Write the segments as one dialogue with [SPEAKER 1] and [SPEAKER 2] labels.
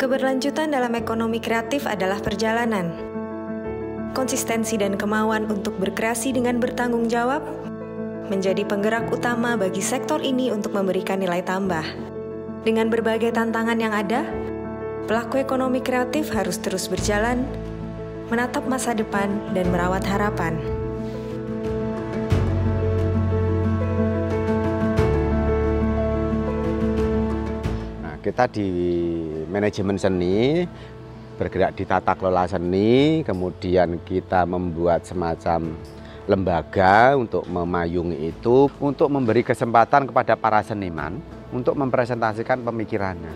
[SPEAKER 1] Keberlanjutan dalam ekonomi kreatif adalah perjalanan. Konsistensi dan kemauan untuk berkreasi dengan bertanggung jawab menjadi penggerak utama bagi sektor ini untuk memberikan nilai tambah. Dengan berbagai tantangan yang ada, pelaku ekonomi kreatif harus terus berjalan, menatap masa depan dan merawat harapan.
[SPEAKER 2] Kita di manajemen seni, bergerak di tata kelola seni, kemudian kita membuat semacam lembaga untuk memayungi itu, untuk memberi kesempatan kepada para seniman untuk mempresentasikan pemikirannya.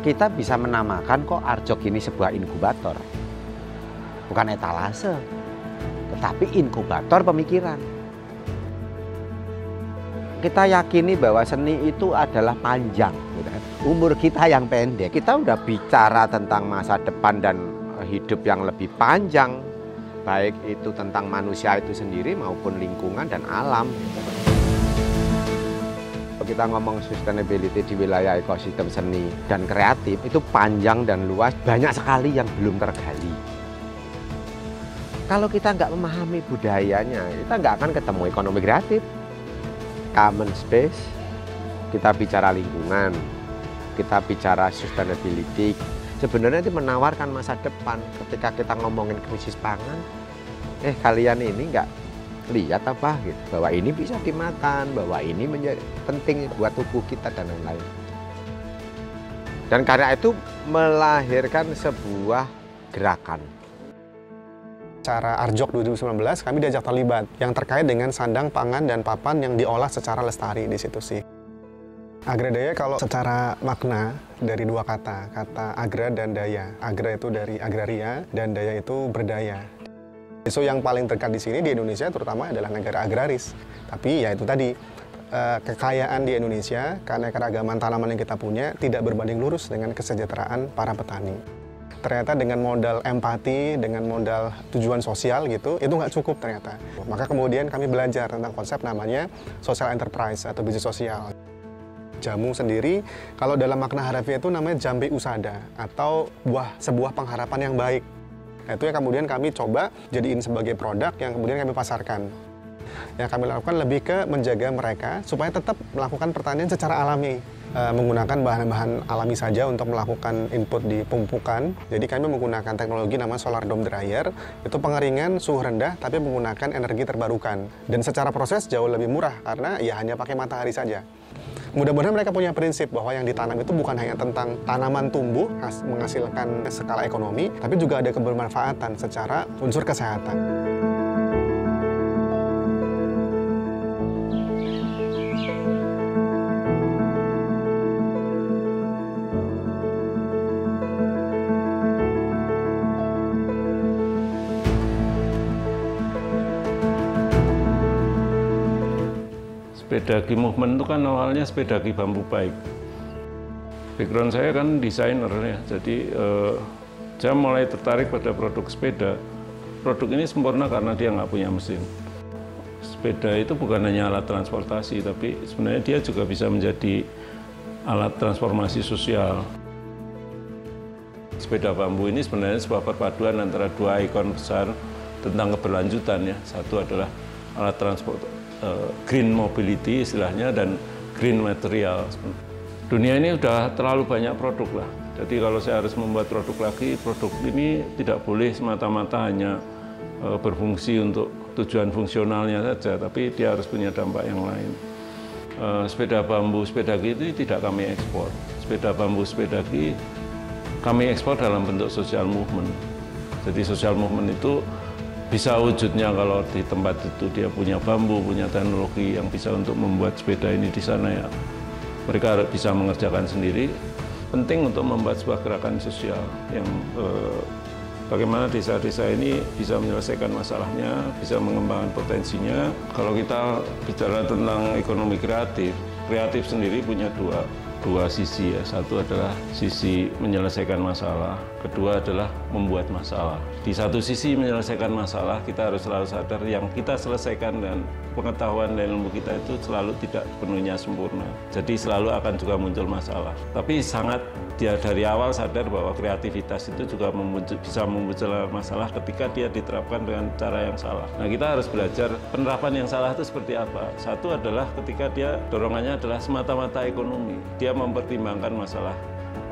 [SPEAKER 2] Kita bisa menamakan kok Arjok ini sebuah inkubator, bukan etalase, tetapi inkubator pemikiran. Kita yakini bahwa seni itu adalah panjang, umur kita yang pendek. Kita udah bicara tentang masa depan dan hidup yang lebih panjang, baik itu tentang manusia itu sendiri maupun lingkungan dan alam. Kita ngomong sustainability di wilayah ekosistem seni dan kreatif itu panjang dan luas, banyak sekali yang belum tergali. Kalau kita nggak memahami budayanya, kita nggak akan ketemu ekonomi kreatif. Common space, kita bicara lingkungan, kita bicara sustainability. Sebenarnya itu menawarkan masa depan. Ketika kita ngomongin krisis pangan, kalian ini nggak lihat apa gitu, bahwa ini bisa dimakan, bahwa ini menjadi penting buat tubuh kita dan lain-lain. Dan karena itu melahirkan sebuah gerakan.
[SPEAKER 3] Acara Arjok 2019 kami diajak terlibat yang terkait dengan sandang, pangan, dan papan yang diolah secara lestari di situ sih. Agradaya kalau secara makna dari dua kata agra dan daya. Agra itu dari agraria dan daya itu berdaya. Isu yang paling dekat di sini di Indonesia terutama adalah negara agraris. Tapi ya itu tadi, kekayaan di Indonesia karena keragaman tanaman yang kita punya tidak berbanding lurus dengan kesejahteraan para petani. Ternyata dengan modal empati, dengan modal tujuan sosial gitu, itu nggak cukup ternyata. Maka kemudian kami belajar tentang konsep namanya social enterprise atau bisnis sosial. Jamu sendiri, kalau dalam makna harfiah itu namanya jambi usada atau sebuah pengharapan yang baik. Nah, itu yang kemudian kami coba jadiin sebagai produk yang kemudian kami pasarkan. Yang kami lakukan lebih ke menjaga mereka supaya tetap melakukan pertanian secara alami. Menggunakan bahan-bahan alami saja untuk melakukan input di pemupukan. Jadi kami menggunakan teknologi namanya solar dome dryer. Itu pengeringan suhu rendah tapi menggunakan energi terbarukan. Dan secara proses jauh lebih murah karena ya hanya pakai matahari saja. Mudah-mudahan mereka punya prinsip bahwa yang ditanam itu bukan hanya tentang tanaman tumbuh, menghasilkan skala ekonomi, tapi juga ada kebermanfaatan secara unsur kesehatan.
[SPEAKER 4] Sepedagi movement itu kan awalnya sepedagi bambu baik. Background saya kan desainer ya, jadi saya mulai tertarik pada produk sepeda. Produk ini sempurna karena dia nggak punya mesin. Sepeda itu bukan hanya alat transportasi, tapi sebenarnya dia juga bisa menjadi alat transformasi sosial. Sepeda bambu ini sebenarnya sebuah perpaduan antara dua ikon besar tentang keberlanjutan ya. Satu adalah alat transport green mobility istilahnya dan green material. Dunia ini sudah terlalu banyak produk lah. Jadi kalau saya harus membuat produk lagi, produk ini tidak boleh semata-mata hanya berfungsi untuk tujuan fungsionalnya saja, tapi dia harus punya dampak yang lain. Sepeda bambu sepedagi ini tidak kami ekspor. Sepeda bambu sepedagi kami ekspor dalam bentuk social movement. Jadi social movement itu bisa wujudnya kalau di tempat itu dia punya bambu, punya teknologi yang bisa untuk membuat sepeda ini di sana ya. Mereka bisa mengerjakan sendiri. Penting untuk membuat sebuah gerakan sosial yang bagaimana desa-desa ini bisa menyelesaikan masalahnya, bisa mengembangkan potensinya. Kalau kita bicara tentang ekonomi kreatif, kreatif sendiri punya dua dua sisi ya. Satu adalah sisi menyelesaikan masalah, kedua adalah membuat masalah. Di satu sisi menyelesaikan masalah, kita harus selalu sadar yang kita selesaikan dan pengetahuan dan ilmu kita itu selalu tidak sepenuhnya sempurna. Jadi selalu akan juga muncul masalah. Tapi sangat dia dari awal sadar bahwa kreativitas itu juga bisa memunculkan masalah ketika dia diterapkan dengan cara yang salah. Nah, kita harus belajar penerapan yang salah itu seperti apa. Satu adalah ketika dia dorongannya adalah semata-mata ekonomi. Dia mempertimbangkan masalah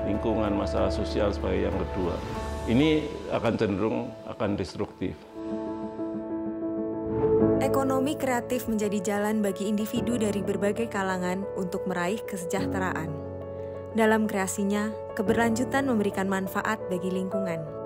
[SPEAKER 4] lingkungan, masalah sosial sebagai yang kedua. Ini akan cenderung akan destruktif.
[SPEAKER 1] Ekonomi kreatif menjadi jalan bagi individu dari berbagai kalangan untuk meraih kesejahteraan. Dalam kreasinya, keberlanjutan memberikan manfaat bagi lingkungan.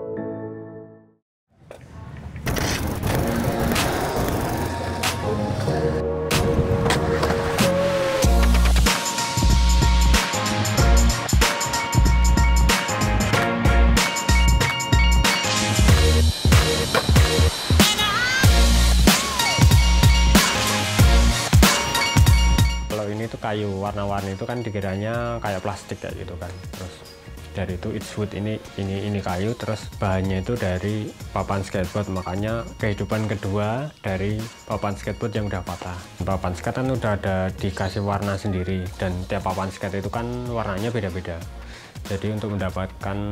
[SPEAKER 5] Itu kayu warna-warni itu kan dikiranya kayak plastik kayak gitu kan, terus dari itu it's wood, ini kayu, terus bahannya itu dari papan skateboard, makanya kehidupan kedua dari papan skateboard yang udah patah. Papan skate kan udah ada dikasih warna sendiri dan tiap papan skate itu kan warnanya beda-beda, jadi untuk mendapatkan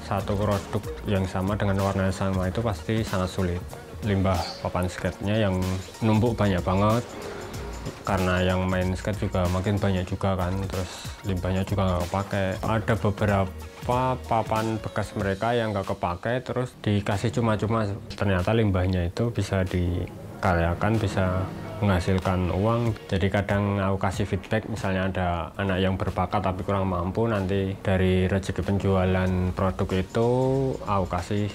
[SPEAKER 5] satu produk yang sama dengan warna yang sama itu pasti sangat sulit. Limbah papan skate-nya yang numpuk banyak banget, karena yang main skate juga makin banyak juga kan, terus limbahnya juga nggak kepake. Ada beberapa papan bekas mereka yang nggak kepake terus dikasih cuma-cuma, ternyata limbahnya itu bisa dikaryakan, bisa menghasilkan uang. Jadi kadang aku kasih feedback, misalnya ada anak yang berbakat tapi kurang mampu, nanti dari rezeki penjualan produk itu aku kasih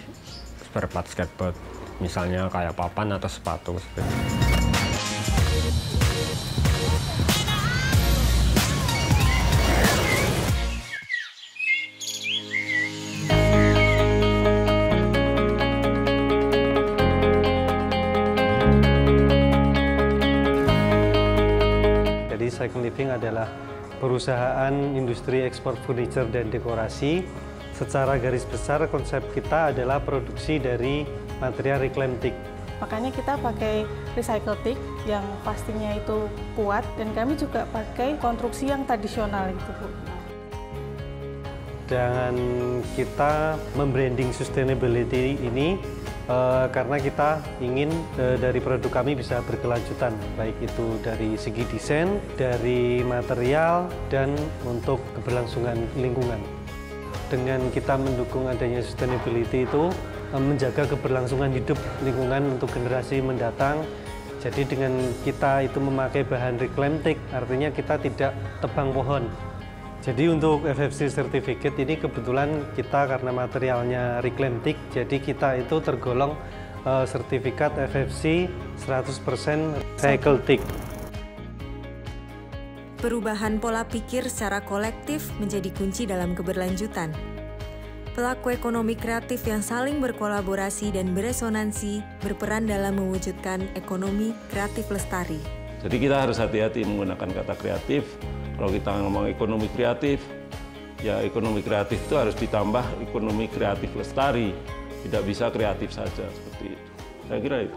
[SPEAKER 5] spare part skateboard, misalnya kayak papan atau sepatu seperti itu.
[SPEAKER 6] Second Living adalah perusahaan industri ekspor furniture dan dekorasi. Secara garis besar konsep kita adalah produksi dari material reclaim teak.
[SPEAKER 7] Makanya kita pakai recycle teak yang pastinya itu kuat, dan kami juga pakai konstruksi yang tradisional gitu, Bu.
[SPEAKER 6] Dan kita membranding sustainability ini karena kita ingin dari produk kami bisa berkelanjutan, baik itu dari segi desain, dari material, dan untuk keberlangsungan lingkungan. Dengan kita mendukung adanya sustainability itu menjaga keberlangsungan hidup lingkungan untuk generasi mendatang. Jadi dengan kita itu memakai bahan reclaim teak, artinya kita tidak tebang pohon. Jadi untuk FFC Certificate ini kebetulan kita karena materialnya reclaim teak, jadi kita itu tergolong sertifikat FFC 100% recycle teak.
[SPEAKER 1] Perubahan pola pikir secara kolektif menjadi kunci dalam keberlanjutan. Pelaku ekonomi kreatif yang saling berkolaborasi dan beresonansi berperan dalam mewujudkan ekonomi kreatif lestari.
[SPEAKER 4] Jadi kita harus hati-hati menggunakan kata kreatif. Kalau kita ngomong ekonomi kreatif, ya ekonomi kreatif itu harus ditambah ekonomi kreatif lestari. Tidak bisa kreatif saja seperti itu. Saya kira itu.